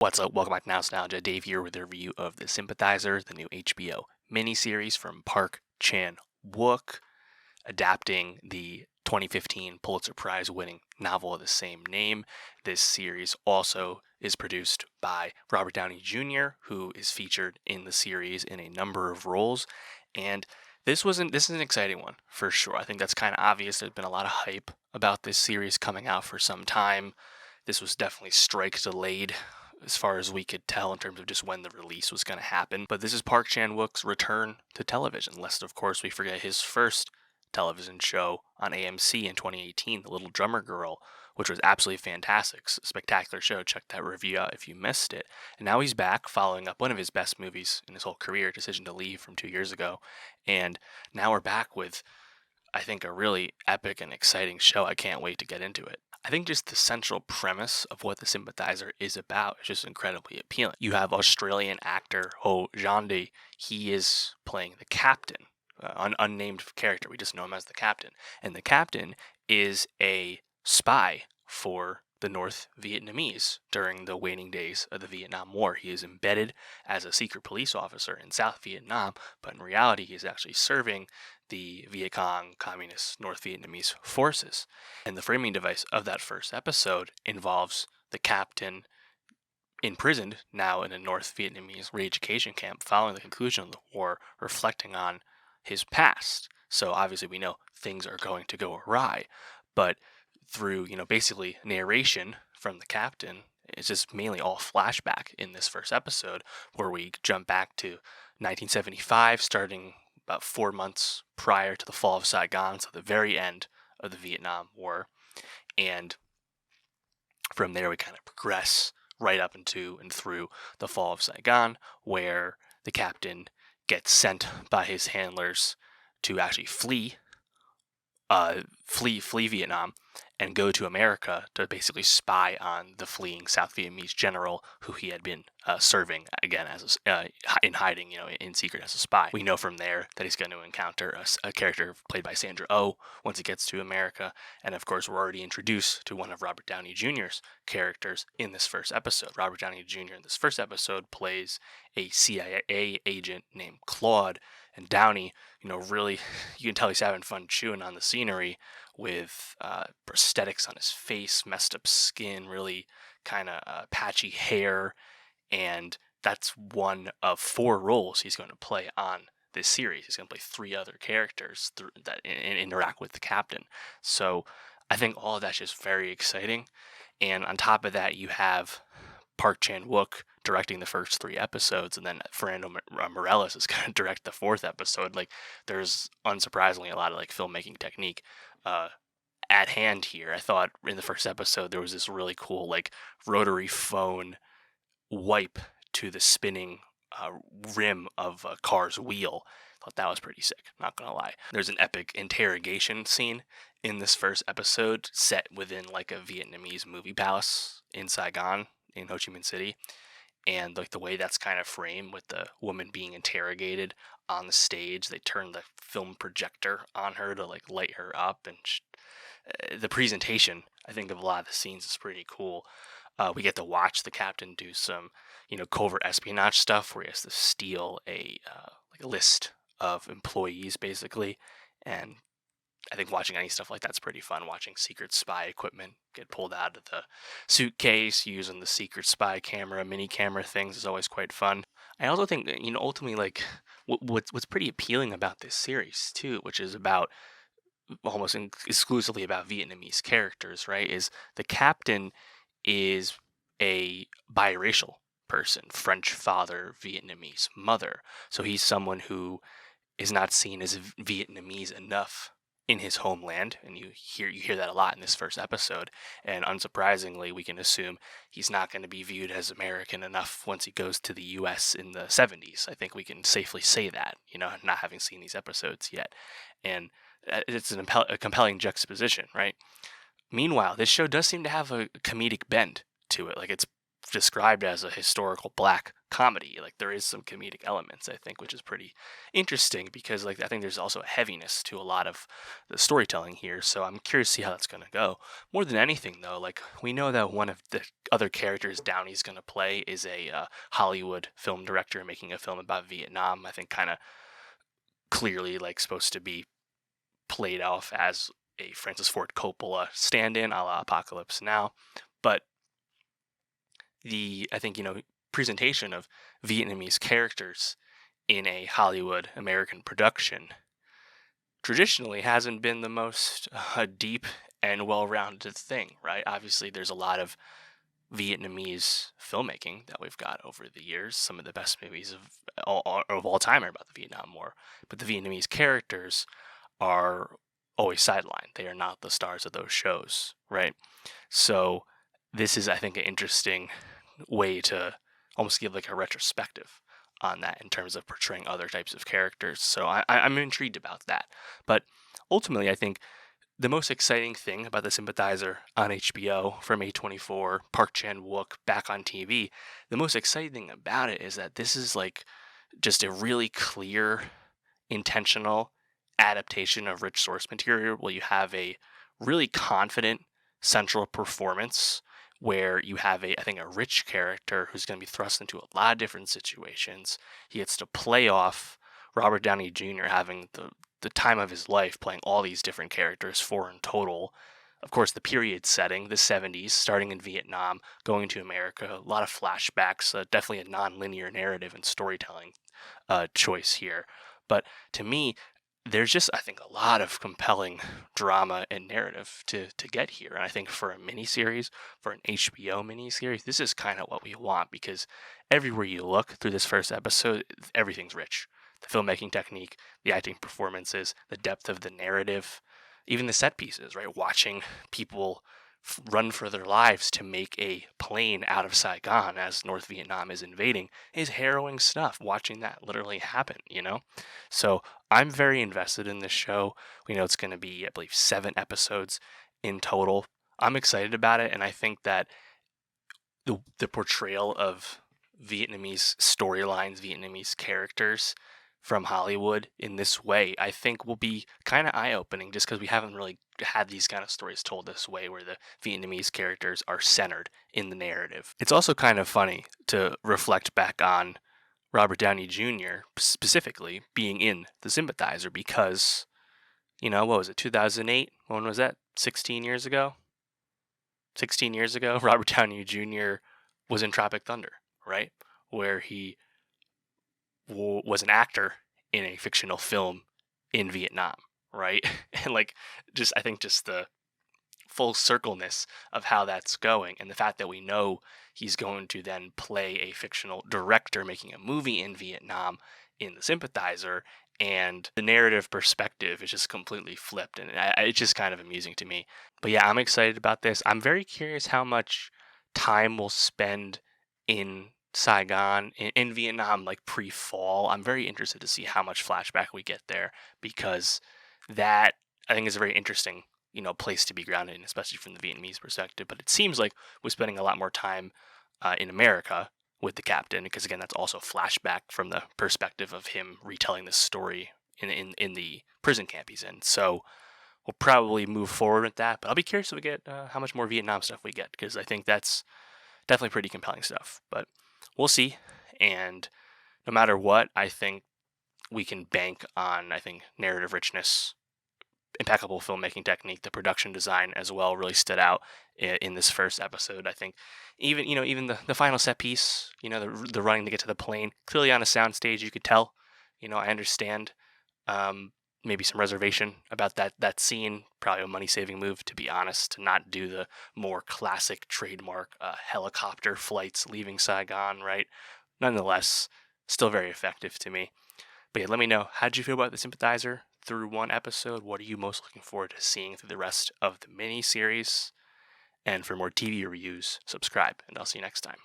What's up? Welcome back to Nowstalgia. Dave here with a review of The Sympathizer, the new HBO miniseries from Park Chan-wook, adapting the 2015 Pulitzer Prize winning novel of the same name. This series also is produced by Robert Downey Jr., who is featured in the series in a number of roles. And this is an exciting one for sure. I think that's kind of obvious. There's been a lot of hype about this series coming out for some time. This was definitely strike delayed as far as we could tell in terms of just when the release was going to happen. But this is Park Chan-wook's return to television, lest of course we forget his first television show on AMC in 2018, The Little Drummer Girl, which was absolutely fantastic. Spectacular show. Check that review out if you missed it. And now he's back following up one of his best movies in his whole career, Decision to Leave from 2 years ago. And now we're back with, I think, a really epic and exciting show. I can't wait to get into it. I think just the central premise of what The Sympathizer is about is just incredibly appealing. You have Australian actor Xuande. He is playing the captain, unnamed character. We just know him as the captain. And the captain is a spy for the North Vietnamese during the waning days of the Vietnam War. He is embedded as a secret police officer in South Vietnam, but in reality he is actually serving the Viet Cong Communist North Vietnamese forces. And the framing device of that first episode involves the captain imprisoned now in a North Vietnamese re-education camp following the conclusion of the war, reflecting on his past. So obviously we know things are going to go awry, but through, basically narration from the captain, it's just mainly all flashback in this first episode, where we jump back to 1975, starting about 4 months prior to the fall of Saigon, so the very end of the Vietnam War. And from there we kind of progress right up into and through the fall of Saigon, where the captain gets sent by his handlers to actually flee Vietnam and go to America to basically spy on the fleeing South Vietnamese general who he had been serving, again, as in hiding, in secret as a spy. We know from there that he's going to encounter a character played by Sandra Oh once he gets to America. And of course, we're already introduced to one of Robert Downey Jr.'s characters in this first episode. Robert Downey Jr. in this first episode plays a CIA agent named Claude. And Downey, really, you can tell he's having fun chewing on the scenery with prosthetics on his face, messed up skin, really kind of patchy hair. And that's one of 4 roles he's going to play on this series. He's going to play 3 other characters that interact with the captain. So I think all of that's just very exciting. And on top of that, you have Park Chan-wook directing the first 3 episodes, and then Fernando Meirelles is going to direct the 4th episode. There's unsurprisingly a lot of filmmaking technique at hand here. I thought in the first episode there was this really cool rotary phone wipe to the spinning rim of a car's wheel. Thought that was pretty sick, not gonna lie. There's an epic interrogation scene in this first episode set within a Vietnamese movie palace in Saigon, in Ho Chi Minh City. And the way that's kind of framed with the woman being interrogated on the stage, they turn the film projector on her to light her up, and the presentation, I think, of a lot of the scenes is pretty cool. We get to watch the captain do some, covert espionage stuff where he has to steal a list of employees, basically. And I think watching any stuff like that's pretty fun. Watching secret spy equipment get pulled out of the suitcase, using the secret spy camera, mini camera things is always quite fun. I also think, ultimately, what's pretty appealing about this series too, which is about almost exclusively about Vietnamese characters, right? Is the captain is a biracial person, French father, Vietnamese mother. So he's someone who is not seen as Vietnamese enough in his homeland, and you hear that a lot in this first episode. And unsurprisingly, we can assume he's not going to be viewed as American enough once he goes to the U.S. in the 70s. I think we can safely say that, not having seen these episodes yet. And it's a compelling juxtaposition, right? Meanwhile, this show does seem to have a comedic bend to it. It's described as a historical black comedy. Like there is some comedic elements, I think, which is pretty interesting because like I think there's also a heaviness to a lot of the storytelling here. So I'm curious to see how that's going to go. More than anything, though, like we know that one of the other characters Downey's going to play is a Hollywood film director making a film about Vietnam. I think kind of clearly like supposed to be played off as a Francis Ford Coppola stand-in, a la Apocalypse Now, but the I think presentation of Vietnamese characters in a Hollywood American production traditionally hasn't been the most deep and well-rounded thing, right? Obviously, there's a lot of Vietnamese filmmaking that we've got over the years. Some of the best movies of all time are about the Vietnam War, but the Vietnamese characters are always sidelined. They are not the stars of those shows, right? So this is, I think, an interesting way to almost give like a retrospective on that in terms of portraying other types of characters. So I'm intrigued about that. But ultimately, I think the most exciting thing about the Sympathizer on HBO from A24, Park Chan-wook back on TV, the most exciting thing about it is that this is like just a really clear, intentional adaptation of rich source material where you have a really confident central performance where you have I think a rich character who's going to be thrust into a lot of different situations. He gets to play off Robert Downey Jr. having the time of his life playing all these different characters, 4 in total. Of course, the period setting, the 70s, starting in Vietnam, going to America, a lot of flashbacks, definitely a non-linear narrative and storytelling choice here. But to me, there's just, I think, a lot of compelling drama and narrative to get here. And I think for a miniseries, for an HBO miniseries, this is kind of what we want because everywhere you look through this first episode, everything's rich. The filmmaking technique, the acting performances, the depth of the narrative, even the set pieces, right? Watching people run for their lives to make a plane out of Saigon as North Vietnam is invading is harrowing stuff. Watching that literally happen. So I'm very invested in this show. We know it's going to be, I believe, 7 episodes in total. I'm excited about it, and I think that the portrayal of Vietnamese storylines, Vietnamese characters from Hollywood in this way, I think will be kind of eye-opening just because we haven't really had these kind of stories told this way where the Vietnamese characters are centered in the narrative. It's also kind of funny to reflect back on Robert Downey Jr. specifically being in The Sympathizer because, what was it, 2008? When was that? 16 years ago? 16 years ago, Robert Downey Jr. was in Tropic Thunder, right? Where he was an actor in a fictional film in Vietnam, right? And I think just the full circleness of how that's going and the fact that we know he's going to then play a fictional director making a movie in Vietnam in The Sympathizer, and the narrative perspective is just completely flipped, and it's just kind of amusing to me. But yeah, I'm excited about this. I'm very curious how much time we'll spend in Saigon, in Vietnam, like pre-fall. I'm very interested to see how much flashback we get there because that, I think, is a very interesting place to be grounded in, especially from the Vietnamese perspective. But it seems like we're spending a lot more time in America with the captain because, again, that's also flashback from the perspective of him retelling this story in the prison camp he's in. So we'll probably move forward with that. But I'll be curious if we get how much more Vietnam stuff we get because I think that's definitely pretty compelling stuff. But we'll see. And no matter what, I think we can bank on, I think, narrative richness, impeccable filmmaking technique, the production design as well really stood out in this first episode. I think even the final set piece, the running to get to the plane, clearly on a soundstage, you could tell. I understand maybe some reservation about that scene, probably a money-saving move, to be honest, to not do the more classic trademark helicopter flights leaving Saigon, right? Nonetheless, still very effective to me. But yeah, let me know, how did you feel about The Sympathizer through one episode? What are you most looking forward to seeing through the rest of the mini-series? And for more TV reviews, subscribe, and I'll see you next time.